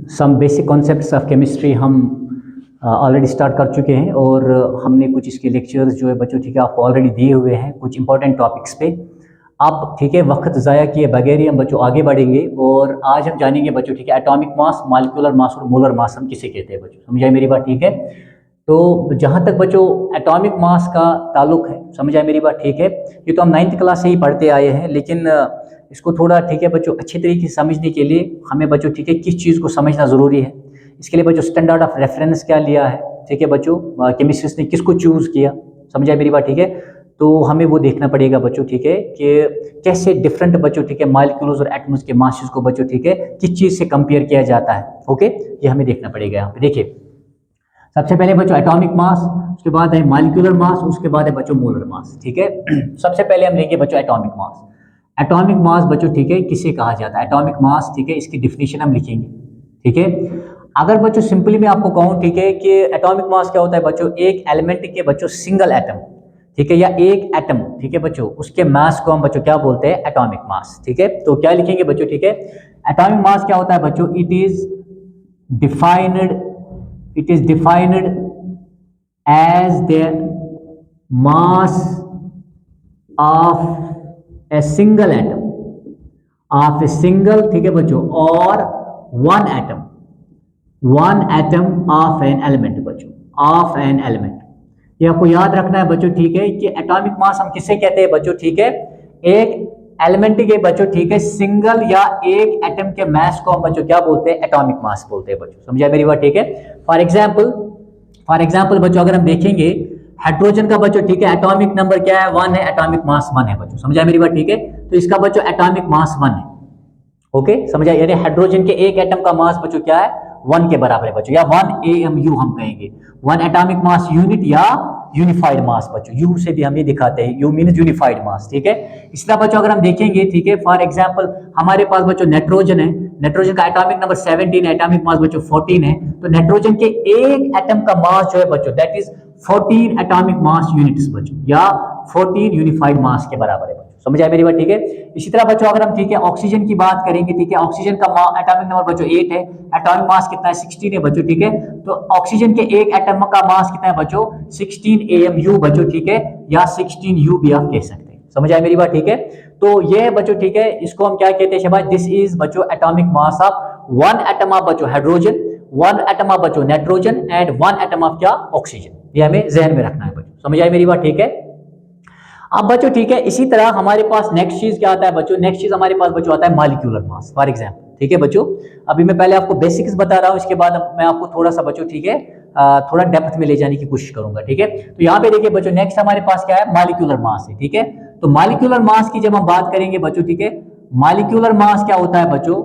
Some basic concepts of chemistry हम already start कर चुके हैं और हमने कुछ इसके लेक्चर्स जो है बच्चों ठीक है आपको ऑलरेडी दिए हुए हैं कुछ इंपॉर्टेंट टॉपिक्स पे। आप ठीक है वक्त ज़ाया किए बगैर ही हम बच्चों आगे बढ़ेंगे और आज हम जानेंगे बच्चों ठीक है एटॉमिक मास, मॉलिक्यूलर मास और मोलर मास हम किसे कहते हैं बच्चों। समझाए मेरी बात ठीक है। तो जहाँ तक बच्चों एटॉमिक मास का ताल्लुक है, समझ आए मेरी बात ठीक है। ये तो हम 9th क्लास से ही पढ़ते आए हैं, लेकिन इसको थोड़ा ठीक है बच्चों अच्छी तरीके से समझने के लिए हमें बच्चों ठीक है किस चीज़ को समझना ज़रूरी है। इसके लिए बच्चों स्टैंडर्ड ऑफ रेफरेंस क्या लिया है, ठीक है बच्चों, केमिस्ट्रिस्ट ने किसको चूज़ किया, समझ आए मेरी बात ठीक है। तो हमें वो देखना पड़ेगा बच्चों ठीक है कि कैसे डिफरेंट बच्चों ठीक है मॉलिक्यूल्स और एटम्स के मासेस को बच्चों ठीक है किस चीज़ से कंपेयर किया जाता है। ओके, ये हमें देखना पड़ेगा यहाँ पे। देखिए सबसे पहले बच्चों एटॉमिक मास, उसके बाद है मॉलिक्यूलर मास, उसके बाद है बच्चों मोलर मास, ठीक है। सबसे पहले हम लेंगे बच्चों एटॉमिक मास। एटॉमिक मास बच्चों ठीक है किसे कहा जाता है, एटॉमिक मास ठीक है इसकी डिफिनीशन हम लिखेंगे, ठीक है। अगर बच्चों सिंपली मैं आपको कहूँ ठीक है कि एटॉमिक मास क्या होता है बच्चों, एक एलिमेंट के बच्चों सिंगल एटम ठीक है या एक एटम ठीक है बच्चों उसके मास को हम बच्चों क्या बोलते हैं, एटॉमिक मास, ठीक है। तो क्या लिखेंगे बच्चों ठीक है, एटॉमिक मास क्या होता है बच्चों, it is defined as the mass of a single atom ठीक है बच्चों और one atom of an element बच्चों, of an element। ये आपको याद रखना है बच्चों ठीक है कि एटॉमिक मास हम किसे कहते हैं बच्चों ठीक है, एक एलिमेंट के बच्चों ठीक है सिंगल या एक एटम के मास को हम बच्चों क्या बोलते हैं, एटॉमिक मास बोलते हैं बच्चों। समझा मेरी बात ठीक है। फॉर एग्जाम्पल बच्चों अगर हम देखेंगे हाइड्रोजन का बच्चों ठीक है एटॉमिक नंबर क्या है, 1 है, एटॉमिक मास 1 है बच्चों। समझा मेरी बात ठीक है। तो इसका बच्चों एटॉमिक मास 1 है। ओके समझा, यानी हाइड्रोजन के एक एटम का मास बच्चों क्या है, 1 के बराबर है बच्चों, या 1 AMU हम कहेंगे, 1 एटॉमिक मास यूनिट या यूनिफाइड मास बच्चों। यू से भी हम ये दिखाते हैं, यू मीन यूनिफाइड मास, ठीक है। इस तरह बच्चों अगर हम देखेंगे ठीक है, फॉर एग्जांपल हमारे पास बच्चों नाइट्रोजन है, नाइट्रोजन का एटॉमिक नंबर 17 है, एटॉमिक मास बच्चों 14 है। तो नाइट्रोजन के एक एटम का मास जो है बच्चों that is 14 atomic mass units बच्चों, या 14 यूनिफाइड मास के बराबर है बच्चों। समझ आया मेरी बात ठीक है। इसी तरह बच्चों अगर हम ठीक है ऑक्सीजन की बात करेंगे ठीक है, ऑक्सीजन का एटॉमिक नंबर बच्चों 8 है, एटॉमिक मास कितना है, 16 है बच्चों, ठीक है। तो ऑक्सीजन के एक एटम का मास कितना है बच्चों, 16 AMU बच्चों, ठीक है, या 16U भी आप कह सकते हैं। समझ आया मेरी बात ठीक है। तो ये है बच्चों ठीक है, इसको हम क्या कहते हैं शाबाश, दिस इज बच्चों atomic mass of 1 atom of बच्चों हाइड्रोजन, 1 एटम ऑफ बच्चों नाइट्रोजन एंड 1 एटम ऑफ क्या, ऑक्सीजन। ये हमें जहन में रखना है बच्चों। समझ आया मेरी बात ठीक है। अब बच्चों ठीक है, इसी तरह हमारे पास नेक्स्ट चीज क्या आता है बच्चों, नेक्स्ट चीज हमारे पास बच्चों आता है मॉलिक्यूलर मास, फॉर एग्जांपल, ठीक है बच्चों। अभी मैं पहले आपको बेसिक्स बता रहा हूं, इसके बाद मैं आपको थोड़ा सा बच्चों ठीक है थोड़ा डेप्थ में ले जाने की कोशिश करूंगा, ठीक है। तो यहाँ पे देखिए बच्चों नेक्स्ट हमारे पास क्या है, मॉलिक्यूलर मास है, ठीक है। तो मॉलिक्यूलर मास की जब हम बात करेंगे बच्चों ठीक है, मॉलिक्यूलर मास क्या होता है बच्चों,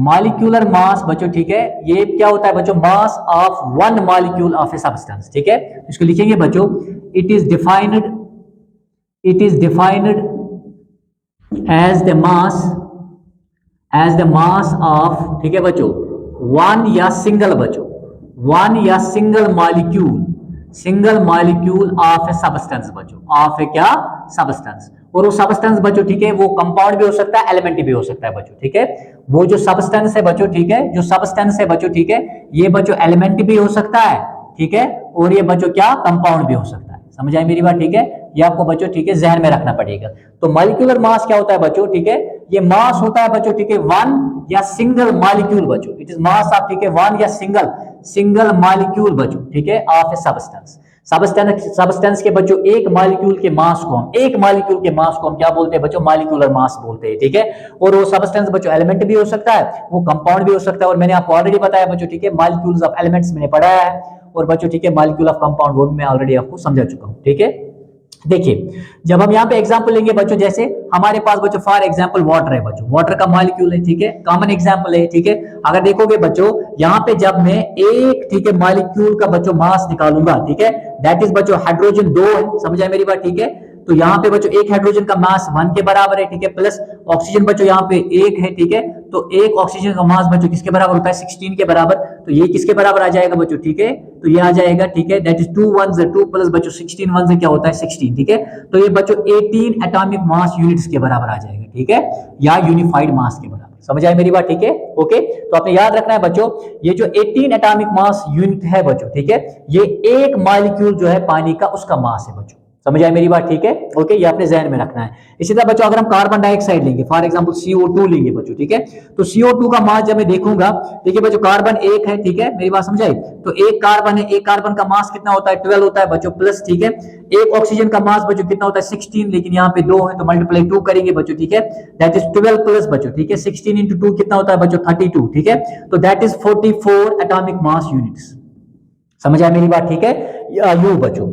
मॉलिक्यूलर मास बच्चों ठीक है, ये क्या होता है बच्चों, मास of 1 molecule of a substance, ठीक है। इसको लिखेंगे बच्चों, it is defined as the mass of, ठीक है बच्चों, 1 या सिंगल बच्चों, 1 या single molecule of a substance बच्चों, ऑफ ए क्या, सब्सटेंस। और वो सब्सटेंस बच्चों ठीक है वो कंपाउंड भी हो सकता है, एलिमेंट भी हो सकता है बच्चों, ठीक है। वो जो सब्सटेंस है बच्चों ठीक है, जो सब्सटेंस है बच्चों ठीक है, ये बच्चों एलिमेंट भी हो सकता है, ठीक है, और ये बच्चों क्या, कंपाउंड भी हो सकता है। समझ आई मेरी बात ठीक है। ये आपको बच्चों ठीक है जहन में रखना पड़ेगा। तो मॉलिक्यूलर मास क्या होता है बच्चों ठीक है, ये मास होता है बच्चों ठीक है 1 या सिंगल मॉलिक्यूल बच्चों, इट इज मास ऑफ ठीक है 1 या सिंगल मॉलिक्यूल बच्चों, ठीक है, ऑफ ए सब्सटेंस के बच्चों एक मॉलिक्यूल के मास को हम क्या बोलते हैं बच्चों, मॉलिक्यूलर मास बोलते हैं, ठीक है। और वो सब्सटेंस बच्चों एलिमेंट भी हो सकता है, वो कंपाउंड भी हो सकता है, और मैंने आपको ऑलरेडी बताया बच्चों ठीक है, मॉलिक्यूल्स ऑफ एलिमेंट्स मैंने पढ़ाया है, और बच्चों ठीक है मॉलिक्यूल ऑफ कंपाउंड वो भी मैं ऑलरेडी आपको समझा चुका हूं, ठीक है। देखिए जब हम यहाँ पे एग्जांपल लेंगे बच्चों, जैसे हमारे पास बच्चों फॉर एग्जांपल वाटर है बच्चों, वाटर का मॉलिक्यूल है, ठीक है, कॉमन एग्जांपल है, ठीक है। अगर देखोगे बच्चों यहाँ पे जब मैं एक ठीक है मॉलिक्यूल का बच्चों मास निकालूंगा, ठीक है, दैट इज बच्चों हाइड्रोजन 2 है, समझ आए मेरी बात ठीक है। तो यहाँ पे बच्चों एक हाइड्रोजन का मास 1 के बराबर है, ठीक है, प्लस ऑक्सीजन बच्चों यहाँ पे 1 है, ठीक है। तो एक ऑक्सीजन का मास बच्चों किसके बराबर होता है, 16 के बराबर। तो ये किसके बराबर आ जाएगा बच्चों, ठीक है, तो ये आ जाएगा, ठीक है, दैट इज 2 1 2 प्लस बच्चों 16 1 क्या होता है 16, ठीक है। तो ये बच्चों 18 एटॉमिक मास यूनिट्स के बराबर आ जाएगा, ठीक है, या यूनिफाइड मास के बराबर। समझ आए मेरी बात, ठीक है। ओके, तो आपने याद रखना है बच्चों, ये जो 18 एटॉमिक मास यूनिट है बच्चों, ठीक है, ये एक मॉलिक्यूल जो है पानी का उसका मास है बच्चों। समझ आए मेरी बात, ठीक है। ओके, ये आपने ध्यान में रखना है। इसी तरह बच्चों अगर हम कार्बन डाइऑक्साइड लेंगे, फॉर एग्जांपल CO2 लेंगे बच्चों, ठीक है, तो CO2 का मास जब मैं देखूंगा, देखिए बच्चों कार्बन एक है, ठीक है, मेरी बात समझ आई, तो एक कार्बन है, एक कार्बन का मास कितना होता है 12 होता है बच्चों प्लस, ठीक है। एक ऑक्सीजन का मास बच्चों कितना होता है 16, लेकिन यहाँ पे 2 है तो मल्टीप्लाई 2 करेंगे बच्चों, ठीक है, दैट इज 12 प्लस बच्चों, ठीक है, 16 इंटू 2 कितना होता है बच्चों 32, ठीक है, तो that is 44 atomic mass units. समझ आया मेरी बात, ठीक है, यू बच्चों।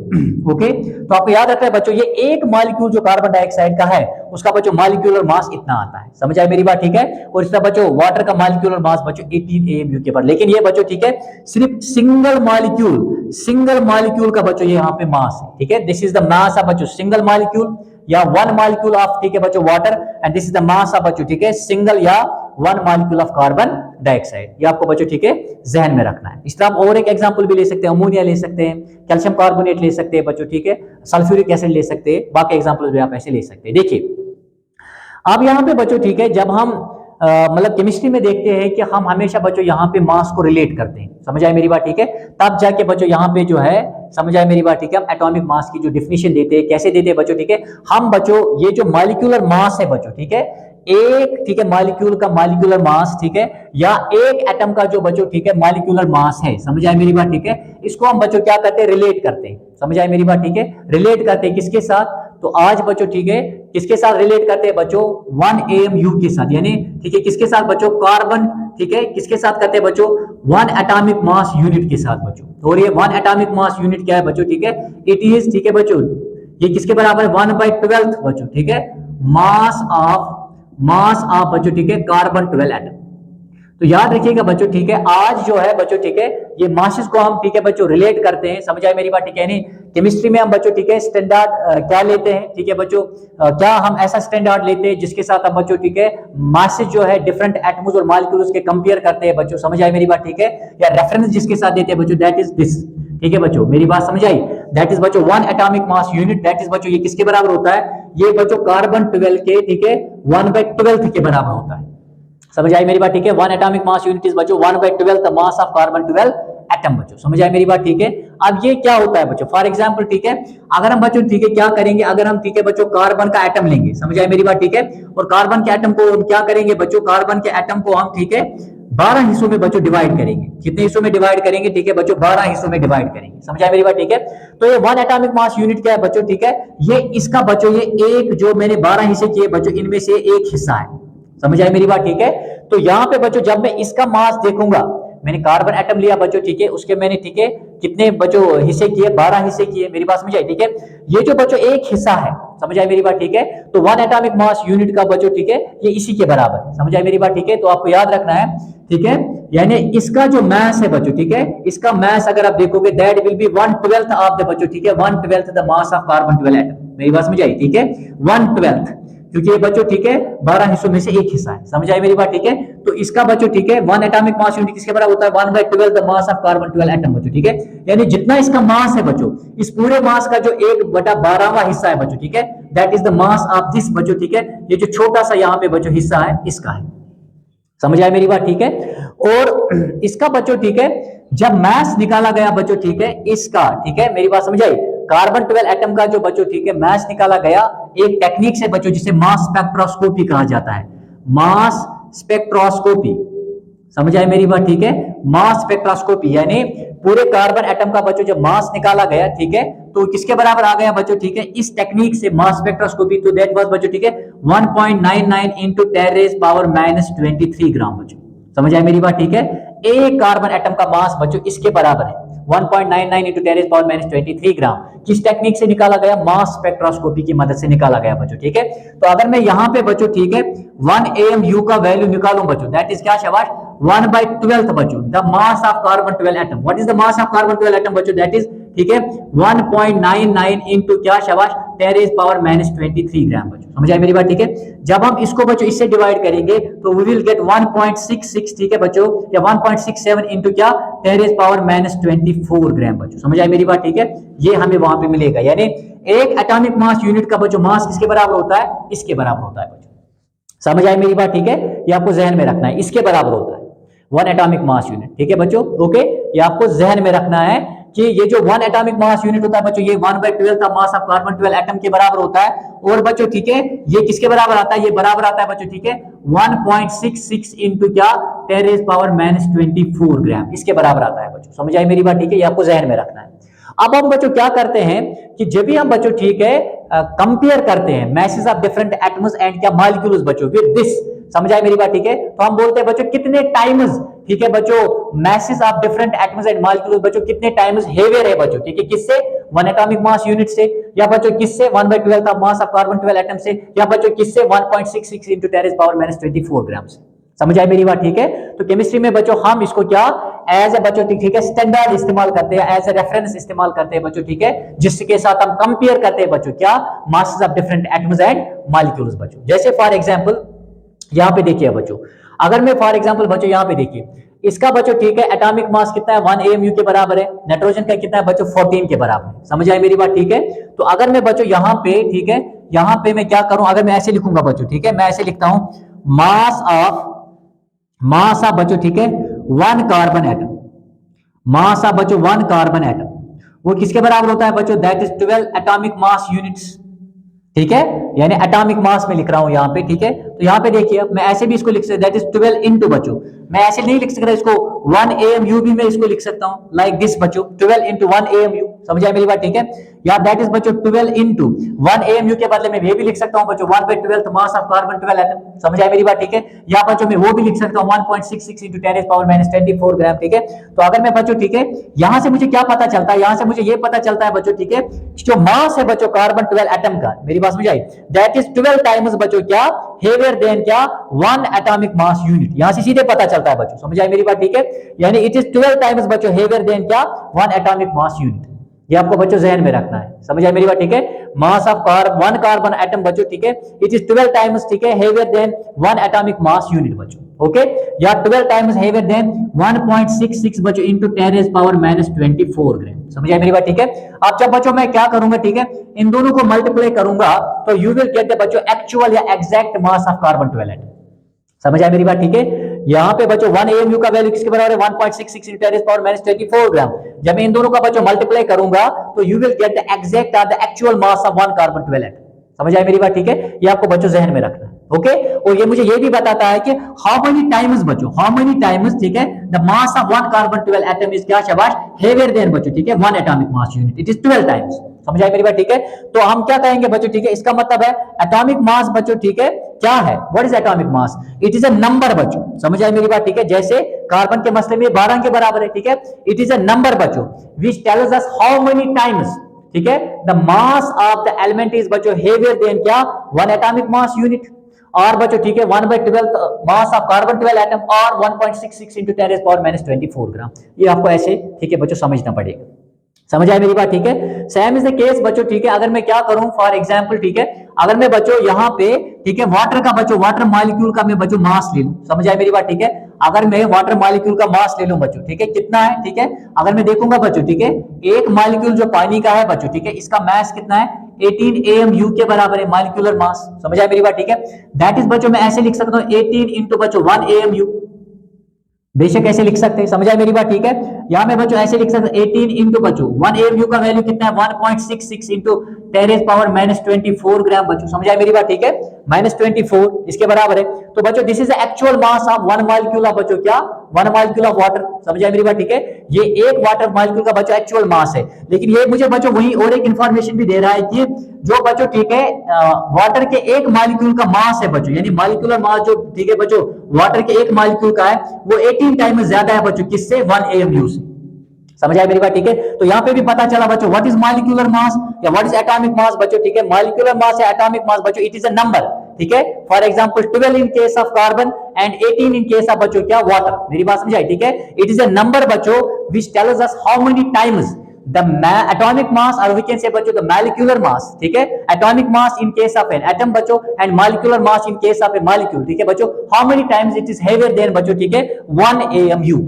ओके, तो आपको याद रखना है बच्चों, ये एक मॉलिक्यूल जो कार्बन डाइऑक्साइड का है उसका बच्चों मॉलिक्यूलर मास इतना आता है। समझ आया मेरी बात, ठीक है। और इस तरह बच्चों वाटर का मॉलिक्यूलर मास बच्चों 18 AMU के पर, लेकिन ये बच्चों ठीक है सिर्फ सिंगल मॉलिक्यूल का बच्चों ये यहाँ पे मास है, ठीक है, this is the mass of बच्चों सिंगल मॉलिक्यूल या वन मॉलिक्यूल ऑफ, ठीक है बच्चों, water, and this is the mass of बच्चों, ठीक है, सिंगल या one molecule of carbon dioxide. ये आपको बच्चों ठीक है जहन में रखना है। इस तरह आप और एक एग्जांपल भी ले सकते हैं, अमोनिया ले सकते हैं, कैल्शियम कार्बोनेट ले सकते हैं बच्चों, ठीक है, सल्फ्यूरिक एसिड ले सकते हैं, बाकी एग्जांपल भी आप ऐसे ले सकते हैं। देखिए अब यहाँ पे बच्चों ठीक है, जब हम मतलब केमिस्ट्री में देखते हैं कि हम हमेशा बच्चों यहाँ पे मास को रिलेट करते हैं। समझ आए मेरी बात, ठीक है, तब जाके बच्चों यहाँ पे जो है, समझ आए मेरी बात, ठीक है, हम एटॉमिक मास की जो डिफिनेशन देते हैं, कैसे देते हैं बच्चों, ठीक है, हम बच्चों ये जो मॉलिक्यूलर मास है बच्चों, ठीक है, एक, ठीक है, मॉलिक्यूल का मॉलिक्यूलर मास, ठीक है, या एक एटम का जो बच्चों ठीक है मॉलिक्यूलर मास है, समझ आए मेरी बात, ठीक है, इसको हम बच्चों क्या करते हैं, रिलेट करते हैं। समझ आए मेरी बात, ठीक है, रिलेट करते हैं किसके साथ, तो आज बच्चों ठीक है किसके साथ रिलेट करते हैं बच्चों 1 AMU के साथ, यानी ठीक है किसके साथ बच्चों, कार्बन, ठीक है, किसके साथ करते हैं बच्चों 1 एटॉमिक मास यूनिट के साथ बच्चों। और ये 1 एटॉमिक मास यूनिट क्या है बच्चों, ठीक है, इट इज, ठीक है बच्चों, ये किसके बराबर है 1/12 बच्चों, ठीक है, मास ऑफ बच्चों, ठीक है, कार्बन 12 एटम। तो याद रखिएगा बच्चों ठीक है, आज जो है बच्चों ठीक है ये मासेस को हम ठीक है बच्चों रिलेट करते हैं। समझ आए मेरी बात, ठीक है, नहीं केमिस्ट्री में हम बच्चों ठीक है स्टैंडर्ड क्या लेते हैं, ठीक है बच्चों, क्या हम ऐसा स्टैंडर्ड लेते हैं जिसके साथ हम बच्चों ठीक है मासेस जो है डिफरेंट एटम्स और मॉलिक्यूल्स के कंपेयर करते हैं बच्चों। समझ आए मेरी बात, ठीक है, या रेफरेंस जिसके साथ देते हैं बच्चों, दैट इज दिस, ठीक है बच्चों, मेरी बात समझ आई, दैट इज बच्चों 1 atomic mass unit, that is बच्चों ये किसके बराबर होता है, ये बच्चों कार्बन 12 के, ठीक है, 1/12 के बराबर होता है। समझ आई मेरी बात, ठीक है, 1 एटॉमिक मास यूनिट इज बच्चों 1/12 the mass of carbon 12 atom बच्चों। समझ आई मेरी बात, ठीक है। अब ये क्या होता है बच्चों, फॉर एग्जांपल ठीक है, अगर हम बच्चों ठीक है क्या करेंगे, अगर हम ठीक है बच्चों कार्बन का एटम लेंगे, समझ आई मेरी बात, ठीक है, और कार्बन के एटम को हम क्या करेंगे बच्चों, कार्बन के एटम को हम ठीक है 12 हिस्सों में बच्चों डिवाइड करेंगे। कितने हिस्सों में डिवाइड करेंगे, ठीक है बच्चों 12 हिस्सों में डिवाइड करेंगे। समझ आई मेरी बात, ठीक है। तो ये 1 एटॉमिक मास यूनिट क्या है बच्चों, ठीक है, ये इसका बच्चों ये एक जो मैंने 12 हिस्से किए बच्चों, इनमें से एक हिस्सा है। समझ आई मेरी बात, ठीक है। तो यहाँ पे बच्चों जब मैं इसका मास देखूंगा, मैंने कार्बन एटम लिया बच्चों, ठीक है, उसके मैंने ठीक है कितने बच्चों हिस्से किए, 12 हिस्से किए। मेरी बात समझ आई, ठीक है, ये जो बच्चों एक हिस्सा है, समझ आई मेरी बात, ठीक है, तो 1 एटॉमिक मास यूनिट का बच्चों ठीक है ये इसी के बराबर है। समझ आई मेरी बात, ठीक है। तो आपको याद रखना है, ठीक है, यानी इसका जो मास है बच्चों, ठीक है, इसका मास अगर आप देखोगे that will be 1/12 of the बच्चों, ठीक है, 1/12 the mass of carbon 12 atom. मेरी बात समझ आई, ठीक है, 1/12, क्योंकि ये बच्चों ठीक है 12 हिस्सों में से एक हिस्सा है। समझ आई मेरी बात, ठीक है। तो इसका बच्चों ठीक है 1 एटॉमिक मास यूनिट किसके बराबर होता है, 1/12 the mass of carbon 12 atom बच्चों, ठीक है, यानी जितना इसका मास है बच्चों, इस पूरे मास का जो 1/12वां हिस्सा है बच्चों, ठीक है, that is the mass of this बच्चों, ठीक है, ये जो छोटा सा यहाँ पे बच्चों हिस्सा है इसका है। समझ आया मेरी बात, ठीक है। और इसका बच्चों ठीक है जब मास निकाला गया बच्चों, ठीक है, इसका, ठीक है, मेरी बात समझ आई, कार्बन 12 एटम का जो बच्चों ठीक है मास निकाला गया एक टेक्निक से बच्चों जिसे मास स्पेक्ट्रोस्कोपी कहा जाता है, मास स्पेक्ट्रोस्कोपी। समझ आए मेरी बात, ठीक है, मास स्पेक्ट्रोस्कोपी, यानी पूरे कार्बन एटम का बच्चों जब मास निकाला गया, ठीक है, तो किसके बराबर आ गया बच्चों, ठीक है, इस टेक्निक से मास स्पेक्ट्रोस्कोपी, तो दैट वाज बच्चों ठीक है 1.99 into 10⁻⁻23 ग्राम बच्चों। समझ आए मेरी बात, ठीक है, एक कार्बन एटम का मास बच्चों इसके बराबर है 1.99 into 10⁻⁻23 ग्राम। किस टेक्निक से निकाला गया, मास स्पेक्ट्रोस्कोपी की मदद से निकाला गया बच्चों, ठीक है। तो अगर मैं यहाँ पे बच्चों ठीक है 1 AMU का वैल्यू निकालूं बच्चों, दैट इज क्या शाबाश 1/12 बच्चों the mass of carbon 12 atom. What is the mass of carbon 12 atom बच्चों, दैट इज ठीक है 1.99 into क्या शाबाश 10⁻⁻23 ग्राम बच्चों। समझ आए मेरी बात, ठीक है। जब हम इसको बच्चों इससे डिवाइड करेंगे तो वी विल गेट 1.66, ठीक है बच्चों, या 1.67 into क्या 10⁻⁻24 ग्राम बच्चों। समझ आए मेरी बात, ठीक है, ये हमें वहां पे मिलेगा, यानी एक एटॉमिक मास यूनिट का बच्चों मास किसके बराबर होता है, इसके बराबर होता है बच्चों। समझ आई मेरी बात, ठीक है। ये आपको जहन में रखना है, इसके बराबर होता है 1 एटॉमिक मास यूनिट, ठीक है बच्चों। ओके, ये आपको जहन में रखना है कि ये जो 1 एटॉमिक मास यूनिट होता है बच्चों, ये 1/12 of mass of carbon 12 atom के बराबर होता है। और बच्चों ठीक है, ये किसके बराबर आता है, ये बराबर आता है बच्चों ठीक है 1.66 इंटू क्या 10⁻24 ग्राम, इसके बराबर आता है बच्चों। समझ आई मेरी बात, ठीक है। ये आपको जहन में रखना है। अब हम बच्चों क्या करते हैं कि जब भी हम बच्चों ठीक है कंपेयर करते हैं message of different atoms and क्या मॉलिक्यूल्स बच्चों विद दिस, समझ आए मेरी बात, ठीक है। तो हम बोलते हैं बच्चों कितने टाइम्स, ठीक है बच्चों, message of different atoms and molecules बच्चों कितने टाइम्स हेवियर है बच्चों, ठीक है, किससे 1 एटॉमिक मास यूनिट से, या बच्चों किससे 1/12 of mass of carbon 12 atom से, या बच्चों किससे 1.66 इंटू 10⁻24 ग्राम से। समझ आई मेरी बात, ठीक है। तो केमिस्ट्री में बच्चों हम इसको क्या एज ए बच्चों ठीक है स्टैंडर्ड इस्तेमाल करते हैं, एज ए रेफरेंस इस्तेमाल करते हैं बच्चों, ठीक है, जिसके साथ हम कंपेयर करते हैं बच्चों क्या masses of different atoms and molecules बच्चों। जैसे फॉर एग्जांपल यहां पे देखिए बच्चों, अगर मैं फॉर एग्जांपल बच्चों यहां पे देखिए इसका बच्चों ठीक है एटॉमिक मास कितना है 1 AMU के बराबर है, नाइट्रोजन का कितना है बच्चों 14 के बराबर है। समझ आई मेरी बात, ठीक है। तो अगर मैं बच्चों यहां पे ठीक है, यहां पे मैं क्या करूं, अगर मैं ऐसे लिखूंगा बच्चों ठीक है, मैं ऐसे लिखता हूं मास ऑफ बच्चों ठीक है 1 कार्बन एटम, मास ऑफ बच्चों 1 कार्बन एटम, वो किसके बराबर होता है बच्चों, that is 12 atomic mass units, ठीक है, यानी एटॉमिक मास में लिख रहा हूं यहां पे, ठीक है। तो यहां पे देखिए मैं ऐसे भी इसको लिख सकता, दैट इज 12 इंटू बच्चों, मैं ऐसे नहीं लिख सकता इसको 1 AMU भी मैं इसको लिख सकता हूं लाइक दिस बच्चों 12 इंटू 1 AMU। समझ आए मेरी बात, ठीक है। या दैट इज बच्चों 12 इंटू 1 AMU के बदले में ये भी लिख सकता हूं बच्चों 1/12 मास ऑफ कार्बन 12 एटम। समझ आए मेरी बात, ठीक है। या बच्चों मैं वो भी लिख सकता हूं 1.66 इंटू 10⁻24 ग्राम, ठीक है। तो अगर मैं बच्चों ठीक है यहां से मुझे क्या पता चलता है, यहां से मुझे ये पता चलता है बच्चों ठीक है जो मास है बच्चों कार्बन 12 एटम का, मेरी बात समझ आई, दैट इज 12 टाइम्स बच्चों क्या हेवियर देन क्या 1 एटॉमिक मास यूनिट, यहां से सीधे पता चलता है बच्चों। समझ आई मेरी बात, ठीक है। यानी इट इज 12 टाइम्स बच्चों हेवियर देन क्या 1 एटॉमिक मास यूनिट, ये आपको बच्चों जहन में रखना है। समझ आई मेरी बात, ठीक है। मास ऑफ 1 कार्बन एटम बच्चों ठीक है इट इज 12 टाइम्स ठीक है heavier than 1 atomic mass unit बच्चों, ओके। या 12 टाइम्स हेवियर देन 1.66 बच्चों इनटू 10⁻24 ग्राम। समझ आई मेरी बात, ठीक है। अब जब बच्चों मैं क्या करूंगा ठीक है इन दोनों को मल्टीप्लाई करूंगा तो यू विल गेट द बच्चों एक्चुअल या exact mass of carbon 12 atom. समझ आया मेरी बात, ठीक है। यहां पे बच्चों 1 AMU का वैल्यू किसके बराबर है 1.66 इंटू 10⁻24 ग्राम। जब मैं इन दोनों का बच्चों मल्टीप्लाई करूंगा तो you will get the exact और the actual mass of 1 carbon 12 atom. समझ आया मेरी बात, ठीक है। ये आपको बच्चों जहन में रखना है, ओके। और ये मुझे ये भी बताता है कि हाउ मेनी टाइम्स बच्चों, हाउ मेनी टाइम्स ठीक है the mass of 1 carbon 12 atom is क्या शाबाश हेवियर देन बच्चों ठीक है 1 atomic mass unit, it is 12 times. समझ आया मेरी बात, ठीक है। तो हम क्या कहेंगे बच्चों ठीक है, इसका मतलब है एटॉमिक मास बच्चों ठीक है क्या है, what is atomic mass, it is a number बच्चों। समझ आया मेरी बात, ठीक है। जैसे कार्बन के मसले में 12 के बराबर है, ठीक है, इट इज अ नंबर बच्चों which tells us how many times ठीक है the mass of the element is बच्चों हेवियर देन क्या 1 एटॉमिक मास यूनिट, और बच्चों ठीक है 1/12 मास ऑफ कार्बन 12 एटम और 1.66 इंटू 10⁻24 ग्राम। ये आपको ऐसे ठीक है बच्चों समझना पड़ेगा। समझ आया मेरी बात, ठीक है। सेम इज द केस बच्चों ठीक है, अगर मैं क्या करूं फॉर एग्जांपल ठीक है, अगर मैं बच्चों यहां पे ठीक है वाटर का बच्चों वाटर मॉलिक्यूल का मैं बच्चों मास ले लूं। समझ आया मेरी बात, ठीक है। अगर मैं वाटर मॉलिक्यूल का मास ले लूं बच्चों ठीक है कितना है, ठीक है, अगर मैं देखूंगा बच्चों ठीक है एक मॉलिक्यूल जो पानी का है बच्चों ठीक है इसका मास कितना है 18 AMU के बराबर है मॉलिक्यूलर मास। समझ आया मेरी बात, ठीक है। दैट इज बच्चों मैं ऐसे लिख सकता हूं 18 इंटू बच्चों 1 AMU, बेशक ऐसे लिख सकते हैं। समझ आए मेरी बात, ठीक है। यहां में बच्चों ऐसे लिख सकते हैं 18 इंटू बच्चों 1 AMU का वैल्यू कितना है 1.66 इंटू 10⁻24 ग्राम बच्चों। समझ आए मेरी बात, ठीक है, -24 इसके बराबर है। तो बच्चों this is the actual mass of 1 molecule of बच्चों क्या 1 मॉलिक्यूल ऑफ वाटर। समझ आए मेरी बात, ठीक है। ये एक वाटर मॉलिक्यूल का बच्चों एक्चुअल मास है, लेकिन ये मुझे बच्चों वही और एक इंफॉर्मेशन भी दे रहा है कि जो बच्चों ठीक है वाटर के एक मॉलिक्यूल का मास है बच्चों, यानी मॉलिक्यूलर मास जो ठीक है बच्चों वाटर के एक मॉलिक्यूल का है वो 18 टाइम ज्यादा है बच्चों किससे 1 AMU से। समझ आया मेरी बात, ठीक है। तो यहां पे भी पता चला बच्चों व्हाट इज मॉलिक्यूलर मास या व्हाट इज एटॉमिक मास बच्चों, ठीक है। मॉलिक्यूलर मास या एटॉमिक मास बच्चों इट इज अ नंबर, ठीक है। For example 12 in case of carbon and 18 in case of बच्चों क्या वाटर। मेरी बात समझ आई, ठीक है। इट इज अ नंबर बच्चों which tells us how many times the atomic mass or we can say बच्चों the molecular mass, ठीक है। atomic mass in case of an atom बच्चों and molecular mass in case of a molecule, ठीक है बच्चों। how many times it is heavier than बच्चों ठीक है 1 AMU।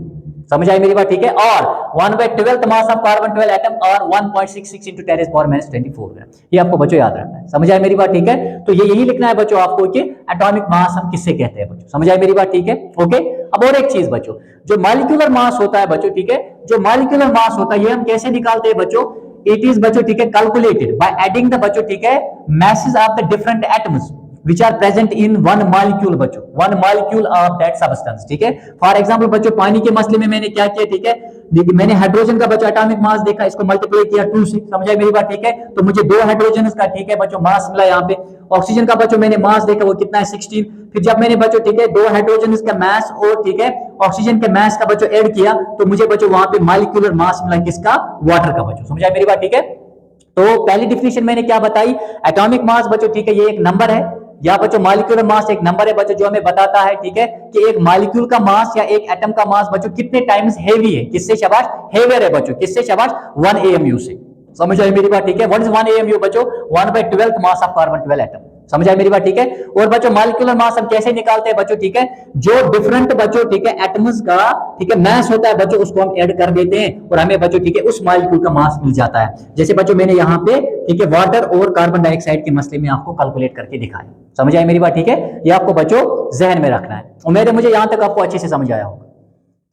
समझ आई मेरी बात, ठीक है। और 1/12th mass of carbon 12 atom और 1.66 into 10⁻24 ग्राम। ये आपको बच्चों याद रखना है। समझ आए मेरी बात? ठीक है, तो ये यही लिखना है बच्चों आपको कि एटॉमिक मास हम किससे कहते हैं बच्चों। समझ आए मेरी बात? ठीक है, ओके। अब और एक चीज बच्चों, जो मॉलिक्यूलर मास होता है बच्चों, ठीक है, जो मॉलिक्यूलर मास होता है ये हम कैसे निकालते हैं बच्चों? इट इज बच्चों, ठीक है, कैलकुलेटेड बाय एडिंग द बच्चों, ठीक है, masses of the different atoms which are present in one molecule बच्चों, one molecule of that substance। ठीक है, फॉर एग्जांपल बच्चों पानी के मसले में मैंने क्या किया, ठीक है, देखिए मैंने हाइड्रोजन का बच्चों एटॉमिक मास देखा, इसको मल्टीप्लाई किया 2 से। समझ आई मेरी बात? ठीक है, तो मुझे 2 हाइड्रोजन का, ठीक है बच्चों, मास मिला यहाँ पे। ऑक्सीजन का बच्चों मैंने मास देखा, वो कितना है 16। फिर जब मैंने बच्चों, ठीक है, 2 हाइड्रोजन का मास और, ठीक है, ऑक्सीजन के मास का बच्चों ऐड किया, तो मुझे बच्चों वहां पे मॉलिक्यूलर मास मिला किसका? वाटर का बच्चों। समझ आई मेरी बात? ठीक है, तो पहली डिफिनेशन मैंने क्या बताई? एटॉमिक मास बच्चों, ठीक है, ये एक नंबर है, या बच्चों मॉलिक्यूलर मास एक नंबर है बच्चों, जो हमें बताता है, ठीक है, कि एक मॉलिक्यूल का मास या एक एटम का मास बच्चों कितने टाइम्स हेवी है, किससे? शाबाश, हेवियर है बच्चों, किससे? शाबाश, 1 AMU से। समझ आई मेरी बात? ठीक है, व्हाट इज 1 AMU बच्चों? 1/12th mass of carbon 12 atom. समझ आई मेरी बात? ठीक है, और बच्चों मॉलिक्यूलर मास हम कैसे निकालते हैं बच्चों? ठीक है, जो डिफरेंट बच्चों, ठीक है, एटम्स का, ठीक है, मास होता है बच्चों, उसको हम ऐड कर देते हैं और हमें बच्चों, ठीक है, उस मॉलिक्यूल का मास मिल जाता है। जैसे बच्चों मैंने यहाँ पे, ठीक है, वाटर और कार्बन डाइऑक्साइड के मसले में आपको कैलकुलेट करके दिखाया। समझ आई मेरी बात? ठीक है, ये आपको बच्चों जहन में रखना है। उम्मीद है मुझे यहां तक आपको अच्छे से समझ आया होगा।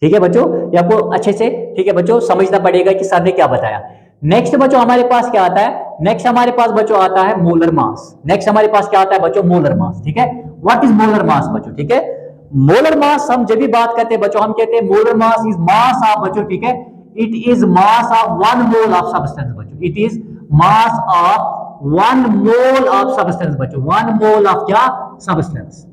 ठीक है बच्चों, ये आपको अच्छे से, ठीक है बच्चों, समझना पड़ेगा कि सर ने क्या बताया। नेक्स्ट बच्चों हमारे पास क्या आता है? नेक्स्ट हमारे पास बच्चों आता है मोलर मास। नेक्स्ट हमारे पास क्या आता है बच्चों? Molar mass. ठीक है, व्हाट इज मोलर मास बच्चों? ठीक है, मोलर मास हम जब भी बात करते हैं बच्चों, हम कहते हैं molar mass is mass of बच्चों, ठीक है, it is mass of 1 mole of substance बच्चों, it is mass of 1 mole of substance बच्चों, 1 मोल ऑफ क्या? सब्सटेंस।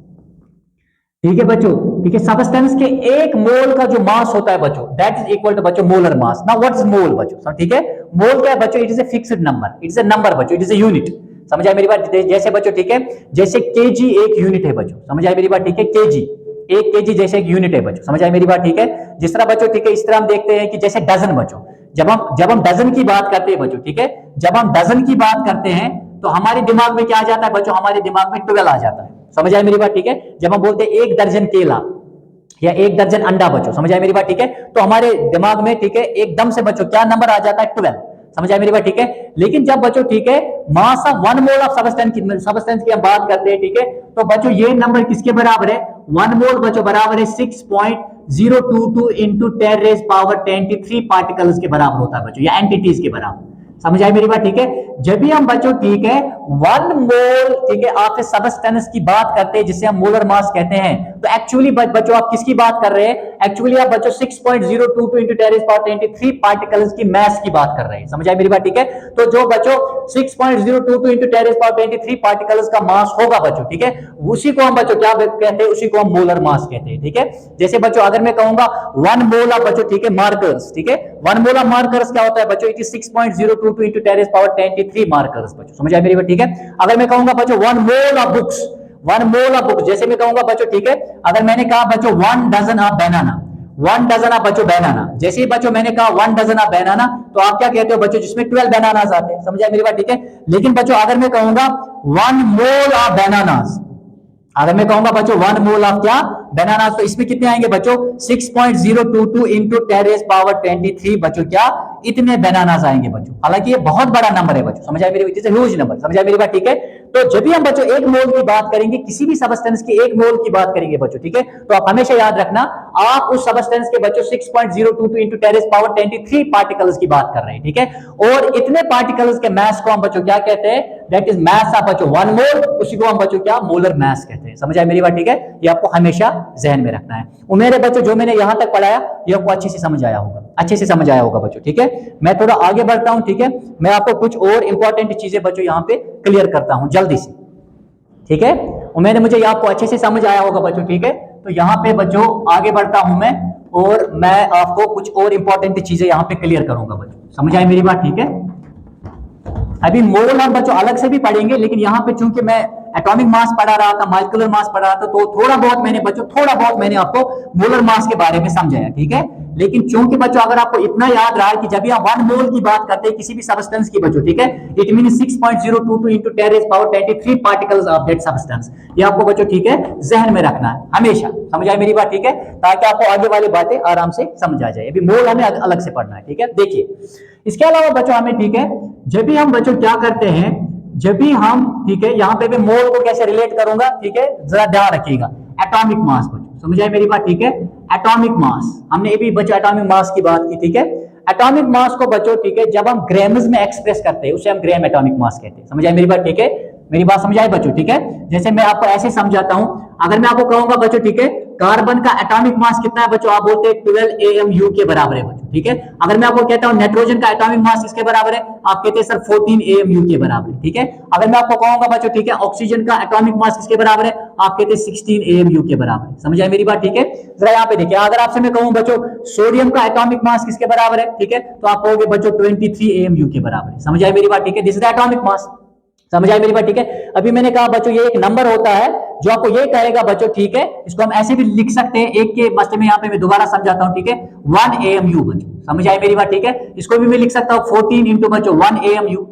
ठीक है बच्चों, ठीक है, सब्सटेंस के 1 मोल का जो मास होता है बच्चों, दैट इज इक्वल टू बच्चों molar mass. Now what is mole बच्चों? ठीक है, मोल क्या है बच्चों? It is a fixed number, it is a number बच्चों, इट इज ए यूनिट। समझ आई मेरी बात? जैसे बच्चों, ठीक है, जैसे केजी एक यूनिट है बच्चों। समझ आई मेरी बात? ठीक है, केजी, 1 केजी जैसे एक यूनिट है बच्चों। समझ आई मेरी बात? ठीक है, जिस तरह बच्चों, ठीक है, इस तरह हम देखते हैं कि जैसे डजन बच्चों, जब हम डजन की बात करते हैं बच्चों, ठीक है, जब हम डजन की बात करते हैं तो हमारे दिमाग में क्या आ जाता है बच्चों? हमारे दिमाग में 12 आ जाता है। समझ आई मेरी बात? ठीक है, जब हम बोलते हैं 1 दर्जन केला या 1 दर्जन अंडा बच्चों, समझ आई मेरी बात? ठीक है, तो हमारे दिमाग में, ठीक है, एकदम से बच्चों क्या नंबर आ जाता है? 12। समझ आई मेरी बात? ठीक है, लेकिन जब बच्चों, ठीक है, मास ऑफ 1 मोल ऑफ सब्सटेंस की हम बात करते हैं, ठीक है, तो बच्चों ये नंबर किसके बराबर है? 1 मोल बच्चों बराबर है 6.022 into 10⁻23 पार्टिकल्स के बराबर होता है बच्चों, या एंटिटीज के बराबर। समझ आई मेरी बात? ठीक है, जब भी हम बच्चों, ठीक है, 1 मोल, ठीक है, आप सब्सटेंस की बात करते हैं जिसे हम मोलर मास कहते हैं, तो एक्चुअली बच्चों आप किसकी बात कर रहे हैं? एक्चुअली आप बच्चों 6.022 into 10⁻23 पार्टिकल्स की मास की बात कर रहे हैं। समझ आई मेरी बात? ठीक है, तो जो बच्चों 6.022 into 10⁻23 पार्टिकल्स का मास होगा बच्चों, ठीक है, उसी को हम बच्चों क्या कहते हैं? उसी को हम मोलर मास कहते हैं। ठीक है, जैसे बच्चों अगर मैं कहूंगा 1 मोल ऑफ बच्चों, ठीक है, मार्कर्स, ठीक है, 1 मोल ऑफ मार्कर्स क्या होता है बच्चों? इट इज 6.022 into 10⁻23 मार्कर्स बच्चों। समझ आई मेरी बात? ठीक है, अगर मैं कहूंगा बच्चों 1 mole of books, 1 mole of books, जैसे मैं कहूंगा बच्चों, ठीक है, अगर मैंने कहा बच्चों 1 dozen of banana, 1 dozen of बच्चों बनाना, जैसे ही बच्चों मैंने कहा 1 डजन ऑफ बनाना, तो आप क्या कहते हो बच्चों? जिसमें 12 बनानास आते हैं। समझ आई मेरी बात? ठीक है, लेकिन बच्चों अगर मैं कहूंगा 1 मोल ऑफ बनानास, अगर मैं कहूंगा बच्चों 1 मोल ऑफ क्या? बनानास, तो इसमें कितने आएंगे बच्चों? 6.022 into 10⁻23 बच्चों क्या? इतने बनानास आएंगे बच्चों। हालांकि ये बहुत बड़ा नंबर है बच्चों। समझ आई मेरी? It is a huge number. समझ आई मेरी बात? ठीक है, तो जब भी हम बच्चों 1 मोल की बात करेंगे, किसी भी सब्सटेंस की 1 मोल की बात करेंगे बच्चों, ठीक है, तो आप हमेशा याद रखना आप उस सब्सटेंस के बच्चों 6.022 into 10⁻23 पार्टिकल्स की बात कर रहे हैं। ठीक है, और इतने पार्टिकल्स के मास को हम बच्चों क्या कहते हैं? दैट इज मास ऑफ बच्चों 1 मोल, उसी को हम बच्चों क्या? मोलर मास कहते हैं। समझ आई मेरी बात? ठीक है, ये आपको हमेशा जहन में रखना है। उम्मीद है बच्चों जो मैंने यहां तक पढ़ाया ये आपको अच्छे से समझ आया होगा, अच्छे से समझ आया होगा बच्चों। ठीक है, मैं थोड़ा आगे बढ़ता हूं। ठीक है, मैं आपको कुछ और इंपॉर्टेंट चीजें बच्चों यहां पे क्लियर करता हूं जल्दी से। ठीक है, उम्मीद है मुझे ये आपको अच्छे से समझ आया होगा बच्चों। ठीक है, तो यहां पे बच्चों आगे बढ़ता हूं मैं, और मैं आपको कुछ और इंपॉर्टेंट चीजें यहां पे क्लियर करूंगा बच्चों। समझ आई मेरी बात? ठीक है, अभी मोल हम बच्चों अलग से भी पढ़ेंगे, लेकिन यहां पे चूंकि मैं एटॉमिक मास पढ़ा रहा था, मॉलिक्यूलर मास पढ़ा रहा था, तो थोड़ा बहुत मैंने बच्चों आपको मोलर मास के बारे में समझाया, ठीक है। लेकिन चूंकि बच्चों अगर आपको इतना याद रहा है कि जब भी हम 1 मोल की बात करते हैं किसी भी सब्सटेंस की बच्चों, ठीक है, it mean 6.022 into 10 raised power 23 particles of that substance. ये आपको बच्चों, ठीक है, जहन में रखना है हमेशा। समझ आए मेरी बात, ठीक है, ताकि आपको आगे वाली बातें आराम से समझ आ जाए। अभी मोल हमें अलग से पढ़ना है, ठीक है। देखिए इसके अलावा बच्चों हमें, ठीक है, जब भी हम बच्चों क्या करते हैं, जब भी हम, ठीक है, यहां पे भी मोल को कैसे रिलेट करूंगा, ठीक है, जरा ध्यान रखिएगा। एटॉमिक मास बच्चों, समझ आए मेरी बात, ठीक है। एटॉमिक मास, हमने अभी बच्चों एटॉमिक मास की बात की, ठीक है। एटॉमिक मास को बच्चों, ठीक है, जब हम ग्राम्स में एक्सप्रेस करते हैं उसे हम ग्राम एटॉमिक मास कहते हैं। समझ आए मेरी बात, ठीक है, मेरी बात समझ आए बच्चों, ठीक है। जैसे मैं आपको ऐसे समझाता हूं, अगर मैं आपको कहूंगा बच्चों, ठीक है, कार्बन का एटॉमिक मास कितना है बच्चों, आप बोलते हैं 12 AMU के बराबर है बच्चों, ठीक है। अगर मैं आपको कहता हूं नाइट्रोजन का एटॉमिक मास किसके बराबर है, आप कहते हैं सर 14 AMU के बराबर है, ठीक है। अगर मैं आपको कहूंगा बच्चों, ठीक है, ऑक्सीजन का एटॉमिक मास किसके बराबर है, आप कहते हैं 16 AMU के बराबर है। समझ आए मेरी बात, ठीक है। जरा यहाँ पे देखिए, अगर आपसे मैं कहूं बच्चों सोडियम का एटॉमिक मास किसके बराबर है, ठीक है, तो आप कहोगे बच्चों 23 AMU के बराबर है। समझ आए मेरी बात, ठीक है, this is the atomic mass. समझ आए मेरी बात, ठीक है। अभी मैंने कहा बच्चों ये एक नंबर होता है जो आपको ये कहेगा बच्चों, ठीक है, इसको हम ऐसे भी लिख सकते हैं, एक के मसले में यहाँ पे मैं दोबारा समझाता हूं, ठीक है, 1 AMU बच्चों। समझ आए मेरी बात, ठीक है। इसको भी मैं लिख सकता हूं 14 इंटू बच्चों 1 AMU।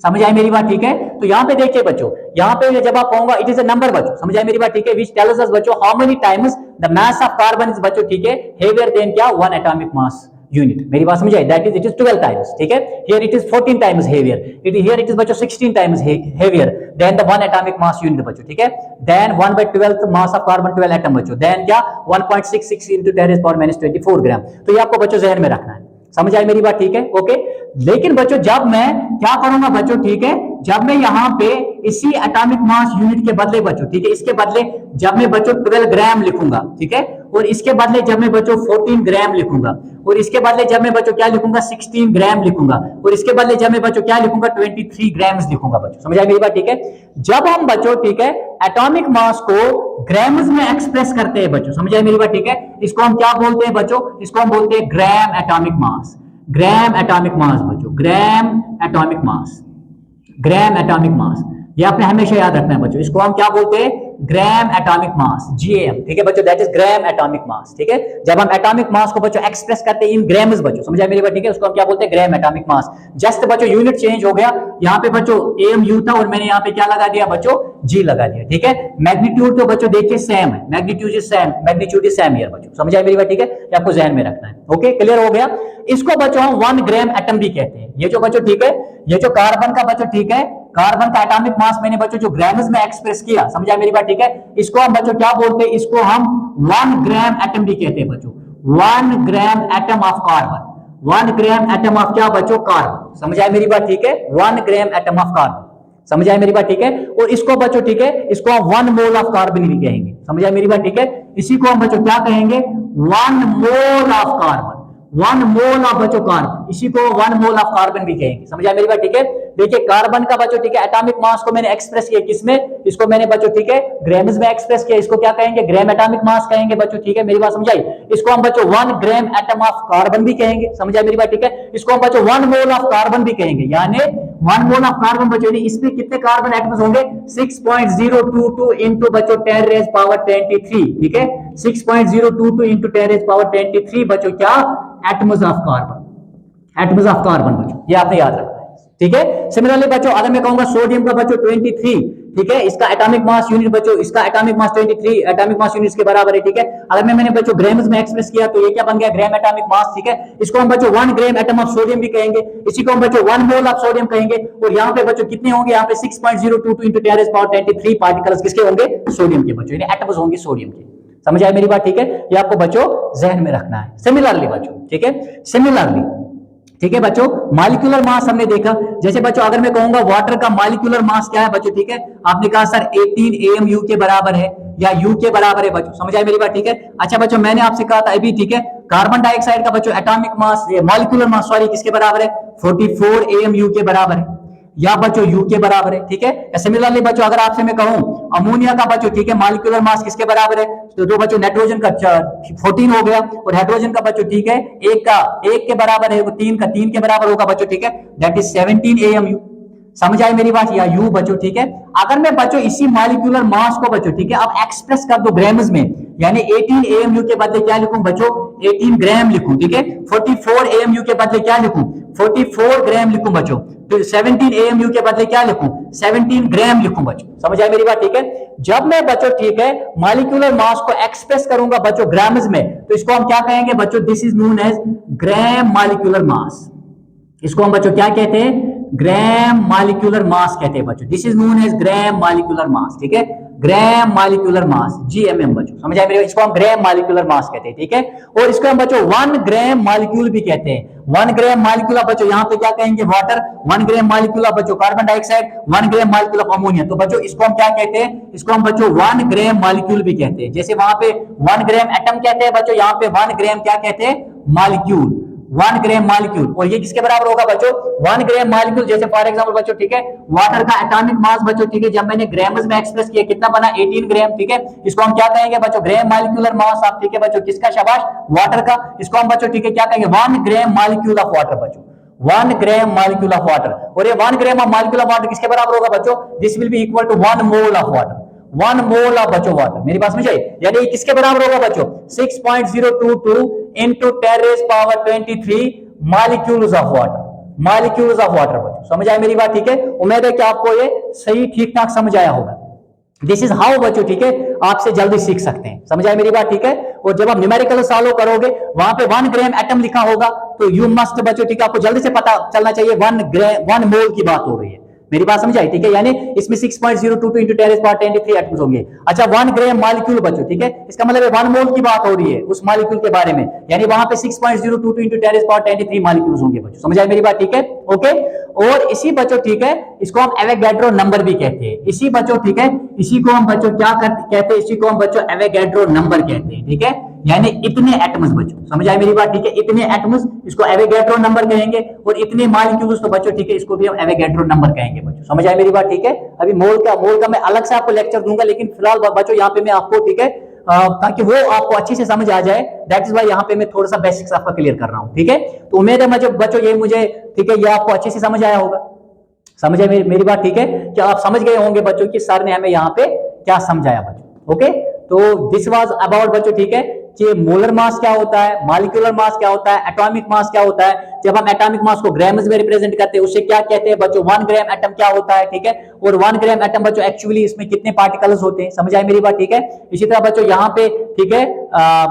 समझ आए मेरी बात, ठीक है। तो यहाँ पे देखिए बच्चों, यहाँ पे जब आप कहूंगा इट इज अ नंबर बच्चों, समझ आए मेरी बात, ठीक है, विच टेल्स अस बच्चों how many times the mass of carbon is बच्चों, ठीक है, हेवियर देन क्या 1 एटॉमिक मास यूनिट। मेरी बात समझ आई, that is it is 12 times, ठीक है। Here it is 14 times heavier, here it is बच्चों 16 times heavier than the 1 atomic mass unit बच्चों, ठीक है। Then 1/12 mass of carbon 12 atom बच्चों, देन क्या 1.66 into 10 power minus 24 ग्राम। तो ये आपको बच्चों जहन में रखना है। समझ आई मेरी बात, ठीक है, ओके। लेकिन बच्चों जब मैं क्या करूंगा बच्चों, ठीक है, जब मैं यहां पे इसी एटॉमिक मास यूनिट के बदले बच्चों, ठीक है, इसके बदले जब मैं बच्चों 12 ग्राम लिखूंगा, ठीक है, और इसके बदले जब मैं बच्चों 14 ग्राम लिखूंगा, और इसके बदले जब मैं बच्चों क्या लिखूंगा 16 ग्राम लिखूंगा, और इसके बदले जब मैं बच्चों क्या लिखूंगा 23 ग्राम्स लिखूंगा बच्चों। समझ आई मेरी बात, ठीक है। जब हम बच्चों, ठीक है, एटॉमिक मास को ग्राम्स में एक्सप्रेस करते हैं बच्चों, समझ आई मेरी बात, ठीक है, इसको हम क्या बोलते हैं बच्चों, इसको हम बोलते हैं gram atomic mass. Gram atomic mass बच्चों, gram atomic mass, gram atomic mass, ये आपने हमेशा याद रखना है बच्चों। इसको हम क्या बोलते हैं, ग्राम एटॉमिक मास, GAM, ठीक है बच्चों, that is gram atomic mass, ठीक है। जब हम एटॉमिक मास को बच्चों एक्सप्रेस करते हैं इन ग्राम्स बच्चों, समझा मेरी बात, ठीक है, उसको हम क्या बोलते हैं, ग्राम एटॉमिक मास। जस्ट बच्चों यूनिट चेंज हो गया, यहाँ पे बच्चों AMU था और मैंने यहाँ पे क्या लगा दिया बच्चों, G लगा दिया, ठीक है। मैग्नीट्यूड तो बच्चों देखिए सेम है, magnitude is same, magnitude is same here बच्चों। समझा मेरी बात, ठीक है, ये आपको ध्यान में रखना है, ओके, क्लियर हो गया। इसको बच्चों हम 1 ग्राम एटम भी कहते हैं। ये जो बच्चों, ठीक है, ये जो कार्बन का बच्चों, ठीक है, कार्बन का एटॉमिक मास मैंने बच्चों जो ग्राम्स में एक्सप्रेस किया, समझा मेरी बात, ठीक है, इसको हम बच्चों क्या बोलते हैं, इसको हम 1 ग्राम एटम भी कहते हैं बच्चों। 1 gram atom of carbon, 1 gram atom of क्या बच्चों, कार्बन। समझा मेरी बात, ठीक है, 1 ग्राम एटम ऑफ कार्बन। समझा मेरी बात, ठीक है। और इसको बच्चों, ठीक है, इसको हम 1 मोल ऑफ कार्बन भी कहेंगे। समझा मेरी बात, ठीक है। इसी को हम बच्चों क्या कहेंगे, 1 mole of carbon, 1 mole of बच्चों कार्बन, इसी को 1 मोल ऑफ कार्बन भी कहेंगे। समझा मेरी बात, ठीक है। देखिए कार्बन का बच्चों, ठीक है, एटॉमिक मास को मैंने एक्सप्रेस किया किसमें, इसको मैंने बच्चों, ठीक है, ग्राम्स में एक्सप्रेस किया, इसको क्या कहेंगे, ग्राम एटॉमिक मास कहेंगे बच्चों, ठीक है, मेरी बात समझाई। इसको हम बच्चों 1 ग्राम एटम ऑफ कार्बन भी कहेंगे। समझा मेरी बात, ठीक है। इसको हम बच्चों 1 मोल ऑफ कार्बन भी कहेंगे, यानी 1 मोल ऑफ कार्बन बच्चों, इसमें कितने कार्बन एटम्स होंगे, 6.022 इंटू बच्चों 10 रेज़ पावर 23, ठीक है, 6.022 इंटू 10 रेज़ पावर 23 बच्चों क्या, atoms of carbon, atoms of carbon बच्चों, ये आपने याद रखना है, ठीक है। सिमिलरली बच्चों अगर मैं कहूंगा सोडियम का बच्चों 23, ठीक है, इसका एटॉमिक मास यूनिट बच्चों, इसका atomic mass 23 atomic mass unit के बराबर है, ठीक है। अगर मैंने बच्चों ग्राम्स में एक्सप्रेस किया तो ये क्या बन गया, ग्राम एटॉमिक मास, ठीक है। इसको हम बच्चों 1 ग्राम एटम ऑफ सोडियम भी कहेंगे, इसी को हम बच्चों 1 मोल ऑफ सोडियम कहेंगे। और यहाँ पे बच्चों कितने होंगे, यहाँ पे 6.022 इंटू 10 रेज़ पावर 23 पार्टिकल्स किसके होंगे, सोडियम के बच्चों, यानी एटम्स होंगे सोडियम के। समझ आए मेरी बात, ठीक है, ये आपको बच्चों जहन में रखना है। सिमिलरली बच्चों, ठीक है, सिमिलरली, ठीक है बच्चों, मॉलिक्यूलर मास हमने देखा। जैसे बच्चों अगर मैं कहूंगा वाटर का मॉलिक्यूलर मास क्या है बच्चों, ठीक है, आपने कहा सर 18 AMU के बराबर है या U के बराबर है बच्चों। समझ आए मेरी बात, ठीक है। अच्छा बच्चों मैंने आपसे कहा था अभी, ठीक है, कार्बन डाइऑक्साइड का बच्चों atomic mass, molecular mass sorry किसके बराबर है, 44 AMU के बराबर है, या बच्चों U के बराबर है, ठीक है। सिमिलरली बच्चों अगर आपसे मैं कहूं अमोनिया का बच्चों, ठीक है, मॉलिक्यूलर मास किसके बराबर है, तो जो बच्चों नाइट्रोजन का 14 हो गया, और हाइड्रोजन का बच्चों, ठीक है, 1 के बराबर है, वो 3 के बराबर होगा बच्चों, ठीक है, दैट इज 17 AMU। समझ आई मेरी बात, या U बच्चों, ठीक है। अगर मैं बच्चों इसी मॉलिक्यूलर मास को बच्चों, ठीक है, अब एक्सप्रेस कर दो ग्राम्स में, यानी 18 AMU के बदले क्या लिखूं बच्चों, 18 ग्राम लिखूं, ठीक है। 44 AMU के बदले क्या लिखूं, 44 ग्राम लिखूं बच्चों। तो 17 AMU के बदले क्या लिखूं, 17 ग्राम लिखूं बच्चों। समझ आई मेरी बात, ठीक है। जब मैं बच्चों, ठीक है, मॉलिक्यूलर मास को एक्सप्रेस करूंगा बच्चों ग्राम्स में, तो इसको हम क्या कहेंगे बच्चों, this is known as gram molecular mass. इसको हम बच्चों क्या कहते हैं, ग्राम मॉलिक्यूलर मास कहते हैं बच्चों। This is known as gram molecular mass, ठीक है, ग्राम मॉलिक्यूलर मास, GMM बच्चों। समझ आए मेरे, इसको हम ग्राम मॉलिक्यूलर मास कहते हैं, ठीक है। और इसको हम बच्चों 1 ग्राम मॉलिक्यूल भी कहते हैं। 1 ग्राम मॉलिक्यूल बच्चों यहाँ पे क्या कहेंगे, वाटर। 1 ग्राम मॉलिक्यूल बच्चों carbon dioxide. 1 gram molecule of ammonia. तो बच्चों इसको हम क्या कहते हैं, इसको हम बच्चों 1 ग्राम मॉलिक्यूल भी कहते हैं। जैसे वहां पे 1 ग्राम एटम कहते हैं बच्चों, यहाँ पे 1 ग्राम क्या कहते हैं, मॉलिक्यूल। 1 ग्राम मॉलिक्यूल, और ये किसके बराबर होगा बच्चों, 1 ग्राम मॉलिक्यूल। जैसे फॉर एग्जांपल बच्चों, ठीक है, वाटर का एटॉमिक मास बच्चों, ठीक है, जब मैंने ग्राम्स में एक्सप्रेस किया कितना बना, 18 ग्राम, ठीक है। इसको हम क्या कहेंगे बच्चों, ग्राम मॉलिक्यूलर मास ऑफ, ठीक है बच्चों, किसका, शाबाश, वाटर का। इसको हम बच्चों, ठीक है, क्या कहेंगे, 1 ग्राम मॉलिक्यूल ऑफ वाटर बच्चों, 1 ग्राम मॉलिक्यूल ऑफ वाटर। और ये 1 ग्राम मॉलिक्यूल ऑफ वाटर किसके बराबर होगा बच्चों, this will be equal to 1 mole of water. 1 mole of बच्चों वाटर, मेरी बात समझ आई, यानी किसके बराबर होगा बच्चों, 6.022 into 10 raised power 23 molecules of water, molecules of water बच्चों। समझ आए मेरी बात, ठीक है। उम्मीद है कि आपको ये सही ठीक ठाक समझ आया होगा। दिस इज हाउ बच्चों, ठीक है, आपसे जल्दी सीख सकते हैं। समझ आए मेरी बात, ठीक है। और जब आप न्यूमेरिकल सॉल्व करोगे, वहां पे 1 ग्राम एटम लिखा होगा, तो यू मस्ट बच्चों, ठीक है, आपको जल्दी से पता चलना चाहिए 1 ग्राम 1 मोल की बात हो रही है। मेरी बात समझ आई, ठीक है, यानी इसमें 6.022 into 10 raised power 23 एटम्स होंगे। अच्छा, 1 ग्राम मॉलिक्यूल बच्चों, ठीक है, इसका मतलब 1 मोल की बात हो रही है उस मॉलिक्यूल के बारे में, यानी वहां पे 6.022 into 10 raised power 23 मॉलिक्यूल्स होंगे बच्चों। समझ आई मेरी बात, ठीक है, ओके। और इसी बच्चों, ठीक है, इसको हम एवोगैड्रो नंबर भी कहते हैं। इसी बच्चों, ठीक है, इसी को हम बच्चों क्या कहते हैं, इसी को हम बच्चों एवोगैड्रो नंबर कहते हैं, ठीक है, यानी इतने एटम्स बच्चों। समझ आए मेरी बात, ठीक है, इतने एटम्स, इसको एवोगैड्रो नंबर कहेंगे। और इतने मॉलिक्यूल्स तो बच्चों, ठीक है, इसको भी हम एवोगैड्रो नंबर कहेंगे बच्चों। समझ आए मेरी बात, ठीक है। अभी मोल का मैं अलग से आपको लेक्चर दूंगा, लेकिन फिलहाल बच्चों यहाँ पे मैं आपको, ठीक है, ताकि वो आपको अच्छे से समझ आ जाए, दैट इज वाई यहाँ पे मैं थोड़ा सा बेसिक्स आपका क्लियर कर रहा हूँ, ठीक है। तो उम्मीद है बच्चों ये मुझे, ठीक है, ये आपको अच्छे से समझ आया होगा। समझ आए मेरी बात, ठीक है, क्या आप समझ गए होंगे बच्चों कि सर ने हमें यहाँ पे क्या समझाया बच्चों, ओके। तो दिस वाज अबाउट बच्चों, ठीक है, कि मोलर मास क्या होता है, मॉलिक्यूलर मास क्या होता है, एटॉमिक मास क्या होता है। जब हम एटॉमिक मास को ग्राम्स में रिप्रेजेंट करते हैं, उसे क्या कहते हैं बच्चों, 1 ग्राम एटम क्या होता है, ठीक है। और 1 ग्राम एटम बच्चों एक्चुअली इसमें कितने पार्टिकल्स होते हैं, समझ आए मेरी बात, ठीक है। इसी तरह बच्चों यहाँ पे, ठीक है,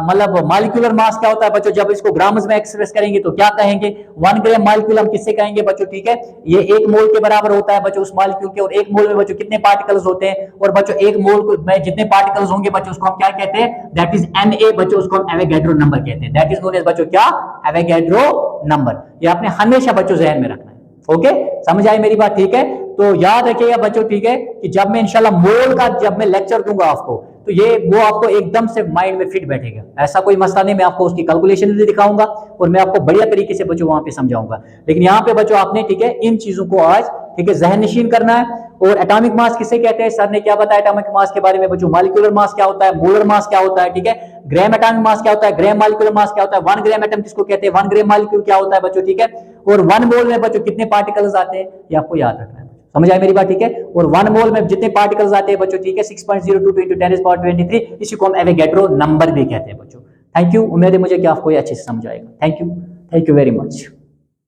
मतलब मॉलिक्यूलर मास क्या होता है बच्चों, जब इसको ग्राम्स में एक्सप्रेस करेंगे तो क्या कहेंगे, 1 ग्राम मॉलिक्यूल हम किससे कहेंगे बच्चों, ठीक है, ये 1 मोल के बराबर होता है बच्चों उस मॉलिक्यूल के। और 1 मोल में बच्चों कितने पार्टिकल्स होते हैं, और बच्चों 1 मोल में जितने पार्टिकल्स होंगे बच्चों उसको हम क्या कहते हैं, दैट इज Na बच्चों, उसको हम एवोगैड्रो नंबर कहते हैं। दैट इज नोन एज बच्चों क्या, एवोगैड्रो नंबर। ये आपने हमेशा बच्चों जहन में रखना है, ओके। समझ आई मेरी बात, ठीक है। तो याद रखिएगा बच्चों, ठीक है, कि जब मैं इंशाल्लाह मोल का जब मैं लेक्चर दूंगा आपको, तो ये वो आपको एकदम से माइंड में फिट बैठेगा, ऐसा कोई मसला नहीं। मैं आपको उसकी कैलकुलेशन भी दिखाऊंगा और मैं आपको बढ़िया तरीके से बच्चों वहां पे समझाऊंगा। लेकिन यहाँ पे बच्चों आपने, ठीक है, इन चीजों को आज, ठीक है, जहन नशीन करना है। और एटॉमिक मास किसे कहते हैं, सर ने क्या बताया एटॉमिक मास के बारे में बच्चों, मॉलिक्यूलर मास क्या होता है, मोलर मास क्या होता है, ठीक है, ग्राम एटॉमिक मास क्या होता है, ग्राम मॉलिक्यूलर मास क्या होता है, 1 ग्राम एटम किसको कहते हैं, 1 ग्राम मॉलिक्यूल क्या होता है बच्चों, ठीक है। और 1 मोल में बच्चों कितने पार्टिकल्स आते हैं, ये आपको याद रखना है। समझ आए मेरी बात, ठीक है। और 1 मोल में जितने पार्टिकल्स आते हैं बच्चों, ठीक है, 6.022 into 10 raised power 23, इसी को हम एवोगैड्रो नंबर भी कहते हैं बच्चों। थैंक यू, उम्मीद है मुझे कि आपको ये अच्छे से समझ आएगा। Thank you very much.